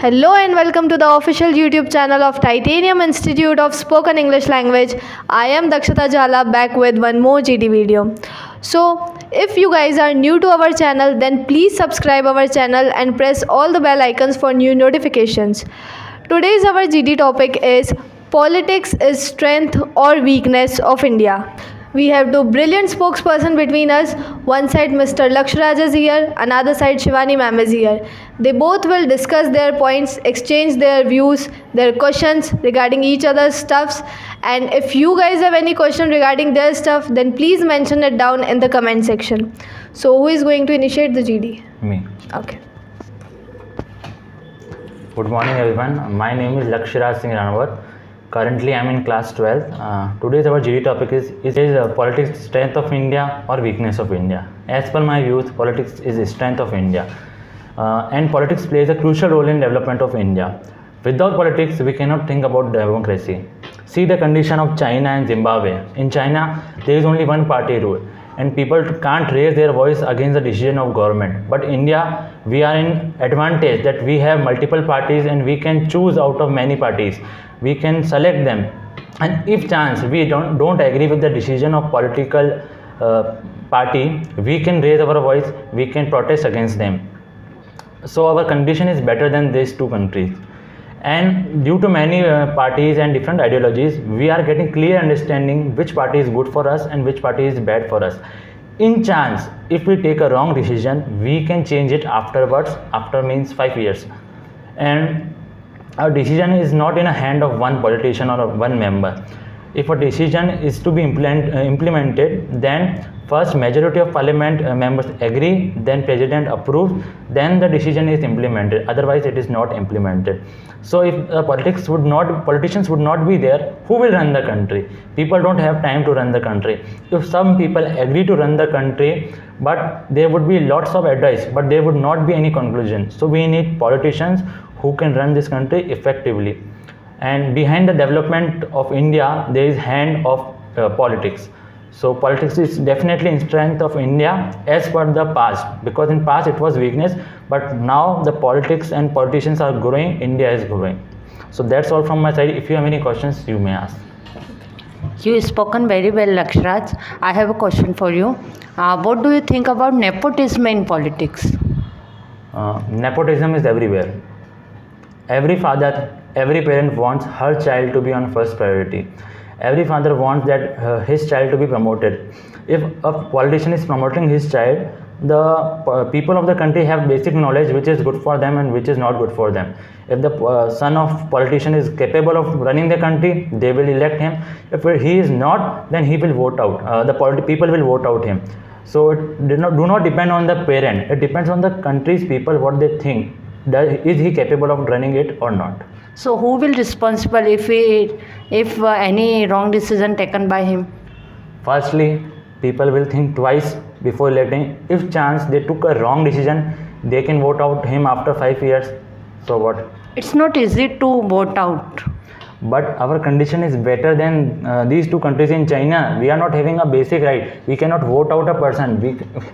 Hello and welcome to the official YouTube channel of Titanium Institute of Spoken English Language. I am Dakshata Jhala back with one more GD video. So, if you guys are new to our channel, then please subscribe our channel and press all the bell icons for new notifications. Today's our GD topic is politics is strength or weakness of India. We have two brilliant spokesperson between us. One side Mr. Lakshraj is here, another side Shivani ma'am is here. They both will discuss their points, exchange their views, their questions regarding each other's stuffs. And if you guys have any question regarding their stuff, then please mention it down in the comment section. So who is going to initiate the GD? Me. Okay. Good morning everyone. My name is Lakshraj Singh Ranawat. Currently I am in class 12. Today's our GD topic is politics strength of India or weakness of India. As per my views, politics is strength of India. And politics plays a crucial role in development of India. Without politics, we cannot think about democracy. See the condition of China and Zimbabwe. In China, there is only one party rule and people can't raise their voice against the decision of government. But India, we are in advantage that we have multiple parties and we can choose out of many parties. We can select them, and if chance we don't agree with the decision of political party, we can raise our voice, we can protest against them. So our condition is better than these two countries, and due to many parties and different ideologies, we are getting clear understanding which party is good for us and which party is bad for us. In chance if we take a wrong decision, we can change it afterwards, after means 5 years. And our decision is not in a hand of one politician or one member. If a decision is to be implemented, then first majority of parliament members agree, then president approves, then the decision is implemented. Otherwise it is not implemented. So if politicians would not be there, who will run the country? People don't have time to run the country. If some people agree to run the country, but there would be lots of advice, but there would not be any conclusion. So we need politicians who can run this country effectively. And behind the development of India, there is hand of politics. So politics is definitely in strength of India as per the past, because in past it was weakness, but now the politics and politicians are growing, India is growing. So that's all from my side. If you have any questions, you may ask. You spoken very well, Lakshraj. I have a question for you. What do you think about nepotism in politics? Nepotism is everywhere. Every father, every parent wants her child to be on first priority. Every father wants that his child to be promoted. If a politician is promoting his child, the people of the country have basic knowledge which is good for them and which is not good for them. If the son of politician is capable of running the country, they will elect him. If he is not, then he will vote out. The people will vote out him. So it do not depend on the parent. It depends on the country's people what they think. Is he capable of running it or not? So who will responsible if any wrong decision taken by him? Firstly, people will think twice before electing. If chance they took a wrong decision, they can vote out him after 5 years. So what? It's not easy to vote out. But our condition is better than these two countries. In China, we are not having a basic right. We cannot vote out a person.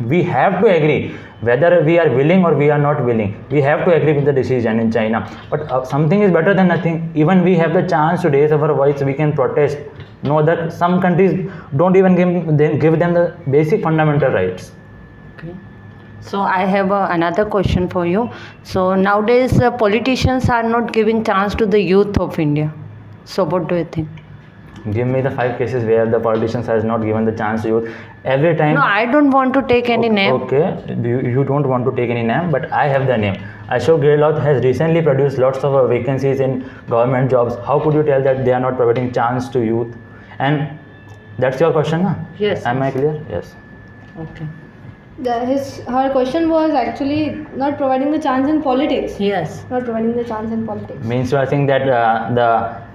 We have to agree whether we are willing or we are not willing. We have to agree with the decision in China. But something is better than nothing. Even we have the chance to raise our voice, we can protest. No, that some countries don't even give them the basic fundamental rights. Okay. So I have another question for you. So nowadays politicians are not giving chance to the youth of India. So what do you think? Give me the 5 cases where the politicians has not given the chance to youth. Every time. No, I don't want to take any name. Okay, you don't want to take any name, but I have the name. Ashok Gehlot has recently produced lots of vacancies in government jobs. How could you tell that they are not providing chance to youth? And that's your question, huh? Yes. Am I clear? Yes. Okay. Her question was actually not providing the chance in politics. Yes. Not providing the chance in politics. Means you are saying that the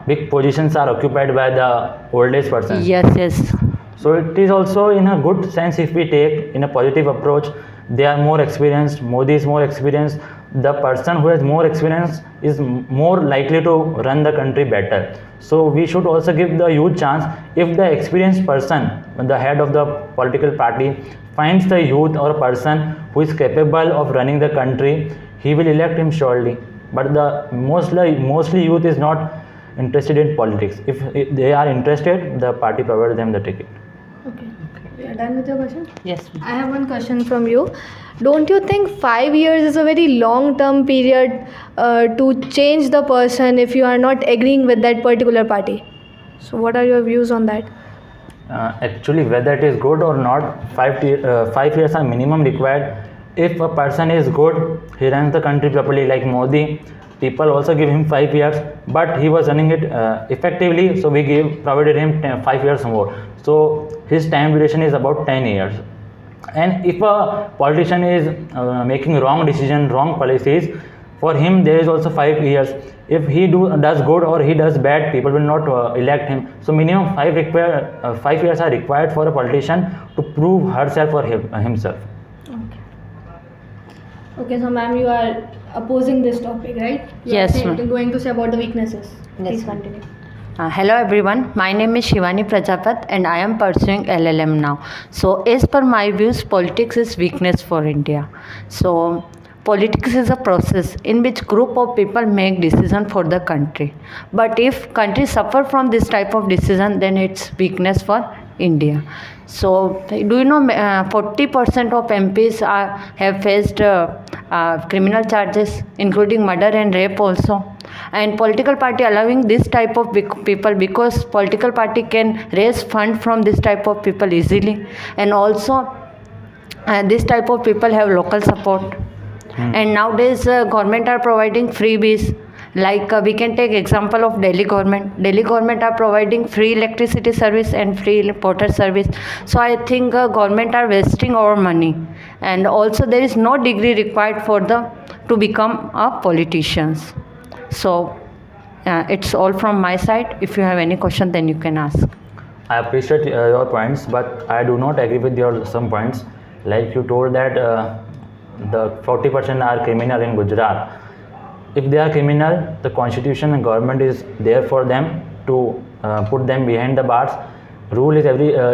big positions are occupied by the old age person. Yes. So it is also in a good sense if we take in a positive approach. They are more experienced. Modi is more experienced. The person who has more experience is more likely to run the country better. So we should also give the youth chance. If the experienced person, the head of the political party, finds the youth or person who is capable of running the country, he will elect him surely. But the mostly youth is not interested in politics. If they are interested, the party provides them the ticket. Okay. You are done with your question? Yes. I have one question from you. Don't you think 5 years is a very long term period to change the person if you are not agreeing with that particular party? So, what are your views on that? Actually, whether it is good or not, 5 years are minimum required. If a person is good, he runs the country properly, like Modi. People also give him 5 years, but he was running it effectively, so we provided him 5 years more. So his time duration is about 10 years. And if a politician is making wrong decision, wrong policies, for him there is also 5 years. If he does good or he does bad, people will not elect him. So minimum 5 years are required for a politician to prove herself or himself. Okay, so ma'am, you are opposing this topic, right? Yes, ma'am. Going to say about the weaknesses. Yes, Please ma'am. continue. Hello everyone, my name is Shivani Prajapat and I am pursuing LLM now. So as per my views, politics is weakness for India. So politics is a process in which group of people make decision for the country. But if country suffer from this type of decision, then it's weakness for India. So do you know 40% of MPs have faced criminal charges, including murder and rape also. And political party allowing this type of people, because political party can raise fund from this type of people easily, and also this type of people have local support. And nowadays government are providing freebies, like we can take example of Delhi government are providing free electricity service and free water service. So I think government are wasting our money, and also there is no degree required for to become a politicians. So it's all from my side. If you have any question, then you can ask. I appreciate your points, but I do not agree with your some points. Like you told that the 40% are criminal in Gujarat. If they are criminal, the constitution and government is there for them to put them behind the bars. Rule is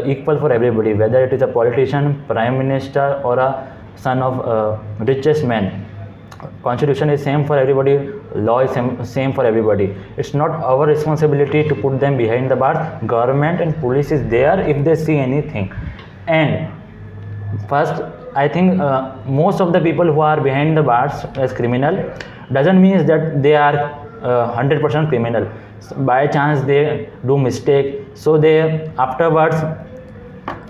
equal for everybody, whether it is a politician, prime minister, or a son of richest man. Constitution is same for everybody, law is same for everybody. It's not our responsibility to put them behind the bars. Government and police is there if they see anything. And first, I think most of the people who are behind the bars as criminal doesn't mean that they are 100% criminal. By chance they do mistake, so they afterwards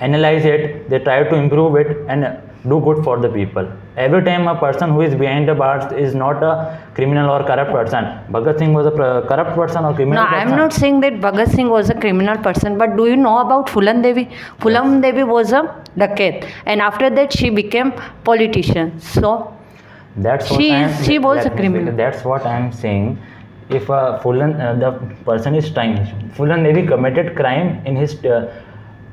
analyze it, they try to improve it and do good for the people. Every time a person who is behind the bars is not a criminal or corrupt person. Bhagat Singh was a corrupt person or criminal No, person? I am not saying that Bhagat Singh was a criminal person, but do you know about Phulan Devi? Phulan Devi was a dacoit, and after that she became politician. So That's what she was a criminal. That's what I am saying. If the person is trying, Phulan Devi committed crime in his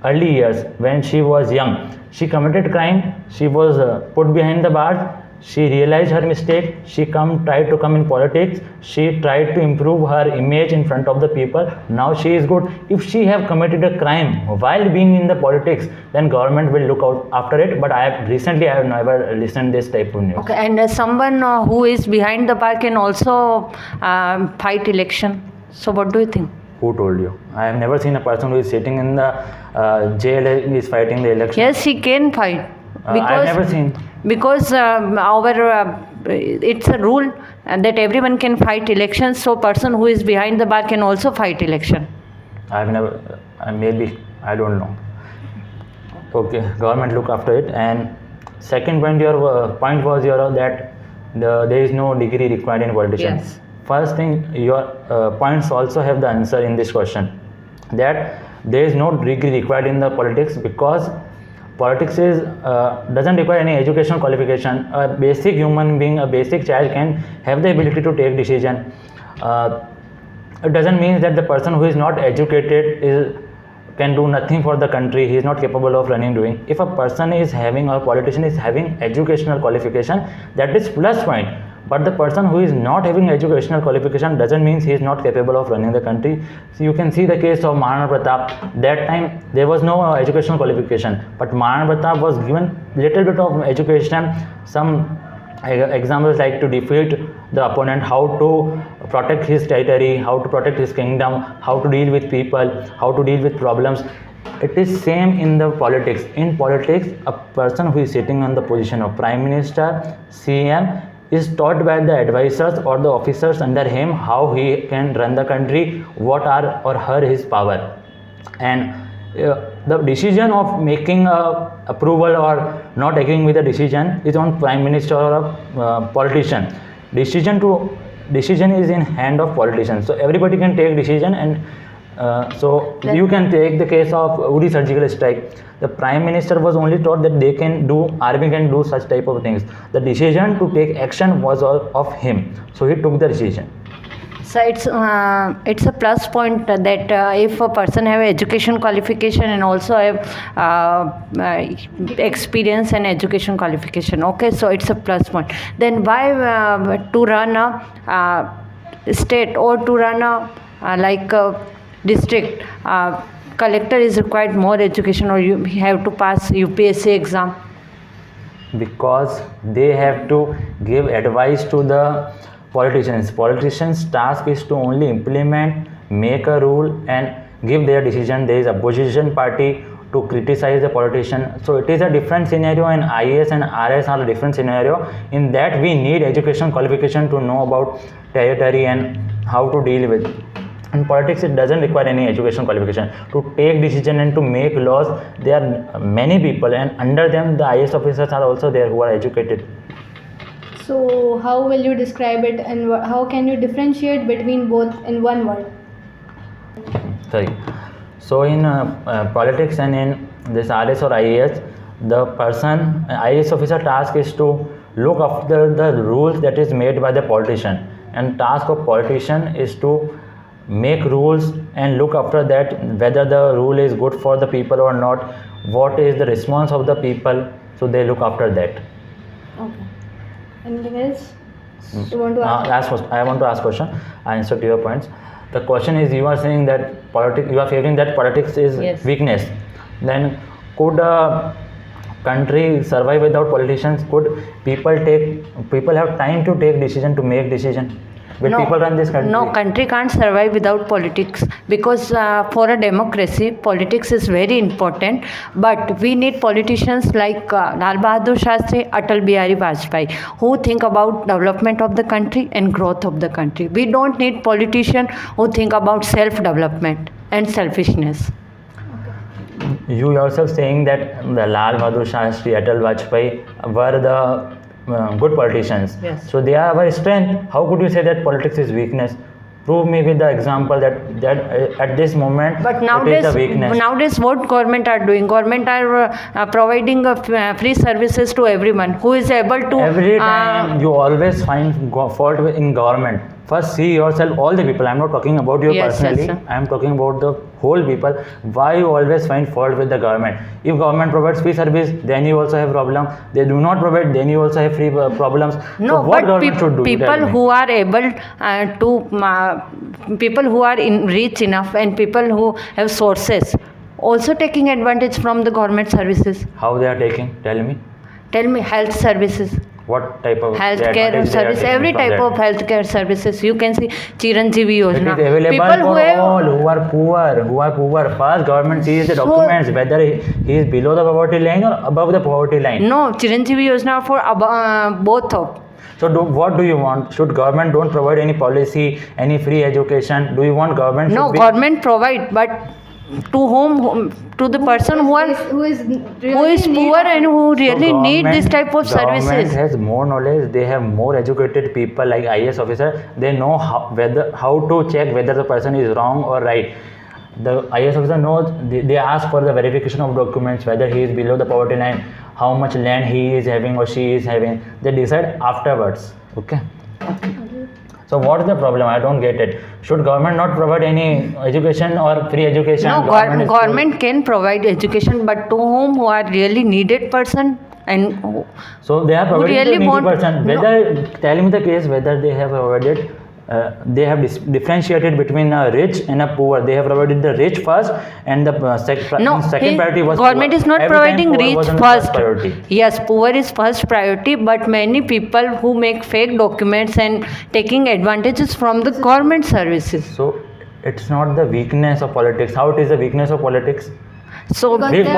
early years when she was young. She committed crime. She was put behind the bars. She realized her mistake. She tried to come in politics. She tried to improve her image in front of the people. Now she is good. If she have committed a crime while being in the politics, then government will look out after it. But I have never listened this type of news. Okay, and someone who is behind the bar can also fight election. So what do you think? Who told you? I have never seen a person who is sitting in the jail is fighting the election. Yes, he can fight. I have never seen. Because it's a rule that everyone can fight elections, so person who is behind the bar can also fight election. I have never. Maybe I don't know. Okay, government look after it. And second point, your point was that there is no degree required in politician. Yes. First thing, your points also have the answer in this question, that there is no degree required in the politics, because politics is doesn't require any educational qualification. A basic human being, a basic child can have the ability to take decision. It doesn't mean that the person who is not educated can do nothing for the country. He is not capable of doing. If a person is having, or a politician is having educational qualification, that is plus point. But the person who is not having educational qualification doesn't mean he is not capable of running the country. So you can see the case of Maharana Pratap. That time there was no educational qualification, but Maharana Pratap was given little bit of education, some Examples like to defeat the opponent, how to protect his territory, how to protect his kingdom, how to deal with people, how to deal with problems. It is same in the politics. In politics, a person who is sitting on the position of prime minister, CM, is taught by the advisors or the officers under him how he can run the country, what are or her his power, and the decision of making a approval or not agreeing with the decision is on prime minister or a politician. Decision is in hand of politicians, so everybody can take decision. And so you can take the case of Uri surgical strike. The prime minister was only taught that they can do, army can do such type of things. The decision to take action was all of him, so he took the decision. So it's a plus point that if a person have education qualification and also have experience and education qualification, okay, so it's a plus point. Then why to run a state or to run a like a district, collector is required more education, or you have to pass UPSC exam? Because they have to give advice to the politicians. Politicians' task is to only implement, make a rule and give their decision. There is opposition party to criticize the politician. So it is a different scenario, and IAS and RS are a different scenario. In that we need education qualification to know about territory and how to deal with. In politics, it doesn't require any education qualification to take decision and to make laws. There are many people, and under them the IAS officers are also there who are educated. So how will you describe it, and how can you differentiate between both in one word? Sorry. So in politics and in this RS or IAS, the person IAS officer task is to look after the rules that is made by the politician, and task of politician is to make rules and look after that whether the rule is good for the people or not, what is the response of the people, so they look after that. Okay. Anything else you want to ask? I want to ask question. I answer to your points. The question is, you are saying that you are favoring that politics is Yes. weakness. Then could a country survive without politicians? Could people have time to take decision, to make decision? Will people run this country? No, country can't survive without politics, because for a democracy, politics is very important. But we need politicians like Lal Bahadur Shastri, Atal Bihari Vajpayee, who think about development of the country and growth of the country. We don't need politicians who think about self-development and selfishness. You yourself saying that the Lal Bahadur Shastri, Atal Vajpayee were the good politicians. Yes. So they are our strength. How could you say that politics is weakness? Prove me with the example that at this moment But it is a weakness. nowadays what government are doing? Government are providing free services to everyone who is able to. Every time you always find fault in government. First see yourself, all the people. I am not talking about you Yes, personally. yes, sir. I am talking about the whole people. Why you always find fault with the government? If government provides free service, then you also have problem. They do not provide, then you also have free problems. No, so what but government should do? You tell people me. who are able people who are rich enough and people who have sources also taking advantage from the government services. How they are taking? Tell me. Tell me, health services. What type of Healthcare advantage they are service, taking every from type that? of healthcare services. You can see Chiranjeevi It Yojana. is available People who for have all who are poor. First, government sees the So- documents whether he is below the poverty line or above the poverty line. no Chiranjeevi Yojana for both of. So, what do you want? Should government don't provide any policy, any free education? Do you want government? No, should be- government provide, but to whom? To the person who is who is poor and who So really need this type of Government services. has more knowledge. They have more educated people like IAS officer. They know how to check whether the person is wrong or right. The IAS officer knows. They ask for the verification of documents, whether he is below the poverty line, how much land he is having or she is having. They decide afterwards. Okay. So what is the problem? I don't get it. Should government not provide any education or free education? No, Government is government can provide education, but to whom who are really needed person and So they are providing really to needy want- person. No. Whether tell me the case whether they have provided they have differentiated between a rich and a poor. They have provided the rich first, and the No, second priority was government poor. is not Every time providing poor rich was on the first. priority. Yes, poor is first priority, but many people who make fake documents and taking advantages from the government services. So it's not the weakness of politics. How it is the weakness of politics? So Because It they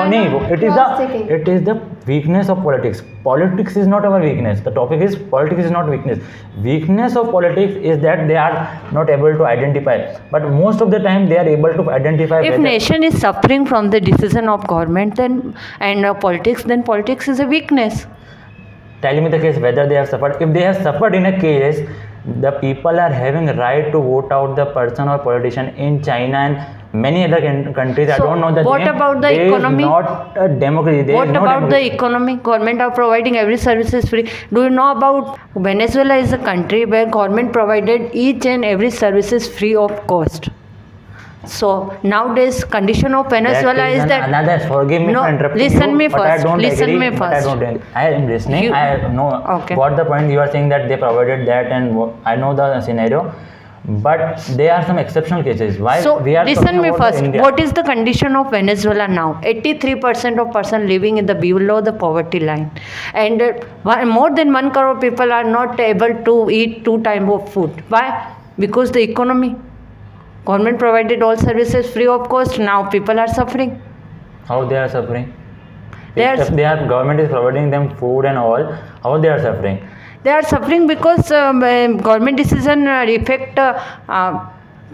are not cross-checking. is the weakness of politics. Politics is not our weakness. The topic is politics is not weakness. Weakness of politics is that they are not able to identify. But most of the time they are able to identify. if whether- nation is suffering from the decision of government and politics, then politics is a weakness. Tell me the case whether they have suffered. If they have suffered in a case, the people are having right to vote out the person or politician in China and many other countries. I So, don't know the what name. about the There is economy? not a democracy. There What is no about the democracy. economy? Government are providing every services free. Do you know about Venezuela is a country where government provided each and every services free of cost. So nowadays condition of Venezuela That is that another. Forgive me No, for interrupting listen you, me but first, I don't listen agree, me but first. I am listening. You- I know Okay. what the point you are saying, that they provided that, and I know the scenario. But there are some exceptional cases. Why So we are listen talking me about first. India? What is the condition of Venezuela now? 83% of person living in the below the poverty line, and more than 1 crore people are not able to eat 2 times of food. Why? Because the economy. Government provided all services free of cost. Now people are suffering. How they are suffering? They are- If they are government is providing them food and all, how they are suffering? They are suffering because government decision affect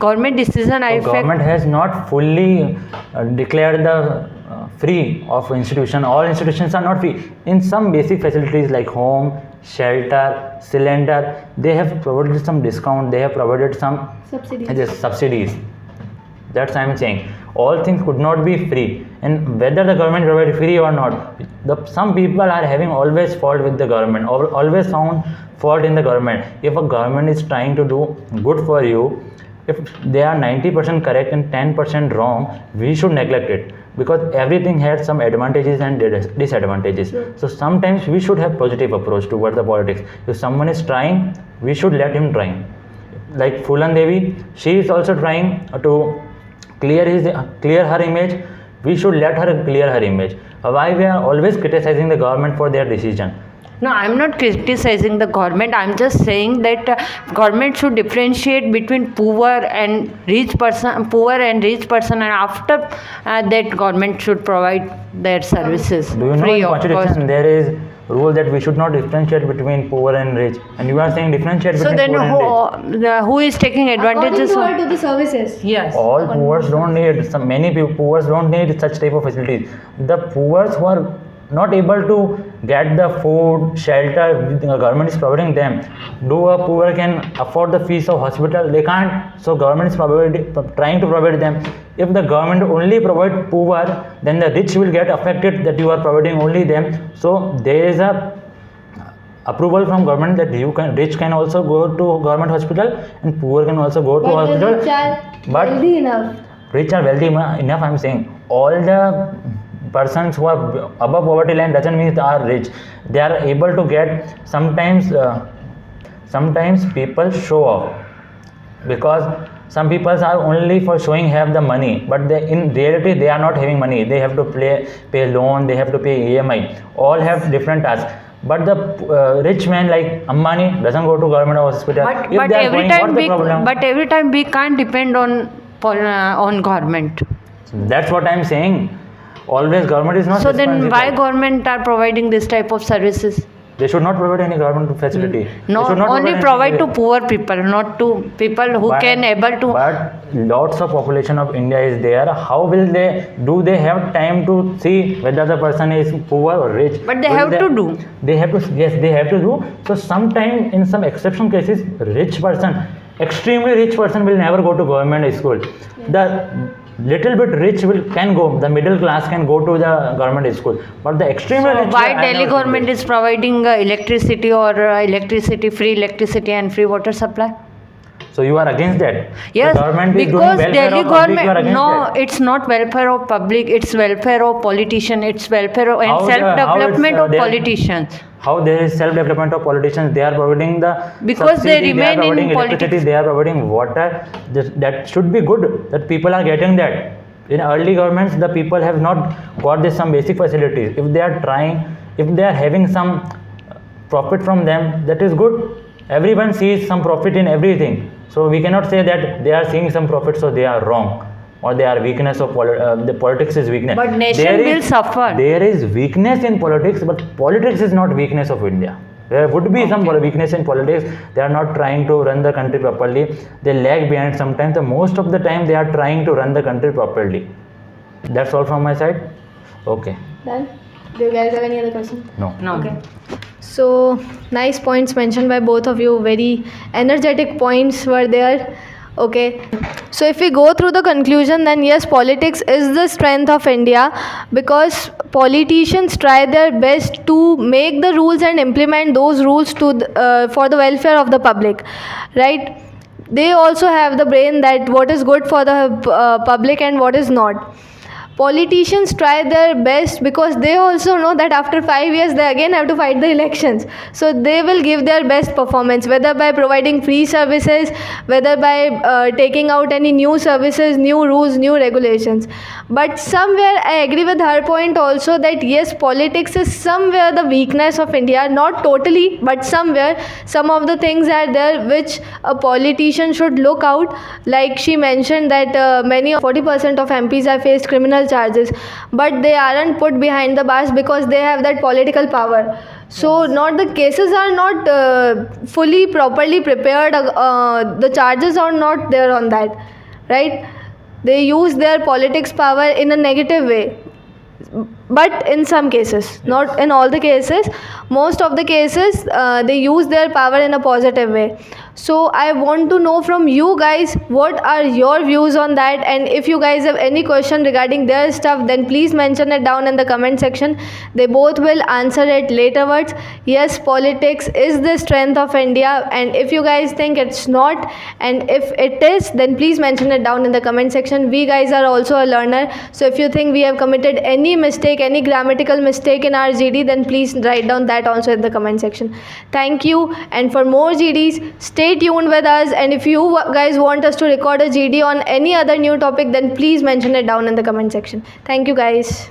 government decision So affect. government has not fully declared the free of institution. All institutions are not free. In some basic facilities like home, shelter, cylinder, they have provided some discount. They have provided some Subsidies. subsidies. That's I'm saying. All things could not be free, and whether the government provide free or not, some people are having always fault with the government, or always found fault in the government. If a government is trying to do good for you, if they are 90% correct and 10% wrong, we should neglect it, because everything has some advantages and disadvantages. So sometimes we should have positive approach toward the politics. If someone is trying, we should let him try. Like Phulan Devi, she is also trying to clear her image. We should let her clear her image. Why we are always criticizing the government for their decision? No, I'm not criticizing the government. I'm just saying that government should differentiate between poor and rich person, and after that government should provide their services Do you know free in of cost. constitution there is rule that we should not differentiate between poor and rich, and you are saying differentiate So between then poor and rich. who is taking According advantages to her, of? to the services. Yes. All poor don't need many poor don't need such type of facilities. The poor who are not able to get the food, shelter, the government is providing them. Do a poor can afford the fees of hospital? They can't. So government is trying to provide them. If the government only provide poor, then the rich will get affected that you are providing only them. So there is a approval from government that rich can also go to government hospital and poor can also go to But the hospital. rich are But- wealthy enough. Rich are wealthy enough. I'm saying all the persons who are above poverty line doesn't mean they are rich. They are able to get sometimes people show off, because some people are only for showing have the money, but in reality they are not having money. They have to pay loan, they have to pay EMI. All have different tasks. But the rich man like Ambani doesn't go to government hospital. But every time we can't depend on government. That's what I'm saying. Always government is not So then responsible. why government are providing this type of services? They should not provide any government facility. They No, should not only any provide to facility. poor people, not to people who But- can able to. But lots of population of India is there. How will they have time to see whether the person is poor or rich? But they Will have to do. They have to. Yes, they have to do. So sometime in some exception cases, extremely rich person will never go to government school. The little bit rich can go. The middle class can go to the government school. But the extremely So rich. why I have Delhi never government seen is providing electricity or free electricity and free water supply? this. So you are against that? Yes, The government is doing because welfare Delhi of public, you are government, against no, that. it's not welfare of public, it's welfare of politician, it's welfare of, and How self-development it's, of they are- politicians. how there is self development of politicians. They are providing the Because they subsidy, remain are providing in electricity, politics. they are providing water. That should be good, that people are getting that. In early governments, the people have not got this some basic facilities. If they are trying, if they are having some profit from them, that is good. Everyone sees some profit in everything, so we cannot say that they are seeing some profit, so they are wrong, or they are weakness of the politics is weakness. But nation There will suffer. There is weakness in politics, but politics is not weakness of India. There would be some weakness in politics. They are not trying to run the country properly. They lag behind sometimes. The most of the time they are trying to run the country properly. That's all from my side. Okay. Done? Do you guys have any other question? No. No. Okay. So nice points mentioned by both of you. Very energetic points were there. Okay. So if we go through the conclusion, then yes, politics is the strength of India, because politicians try their best to make the rules and implement those rules for the welfare of the public, right? They also have the brain that what is good for the public and what is not. Politicians try their best because they also know that after 5 years they again have to fight the elections. So they will give their best performance, whether by providing free services, whether by taking out any new services, new rules, new regulations. But somewhere I agree with her point also that yes, politics is somewhere the weakness of India, not totally, but somewhere some of the things are there which a politician should look out. Like she mentioned that many 40% of MPs have faced criminal charges, but they aren't put behind the bars because they have that political power. So not the cases are not fully properly prepared, the charges are not there on that, right? They use their politics power in a negative way, but in some cases, not in all the cases. Most of the cases they use their power in a positive way. So I want to know from you guys, what are your views on that? And if you guys have any question regarding their stuff, then please mention it down in the comment section. They both will answer it laterwards. Yes, politics is the strength of India, and if you guys think it's not, and if it is, then please mention it down in the comment section. We guys are also a learner, so if you think we have committed any mistake, any grammatical mistake in our GD, then please write down that also in the comment section. Thank you, and for more GDs, stay tuned with us. And if you guys want us to record a GD on any other new topic, then please mention it down in the comment section. Thank you guys.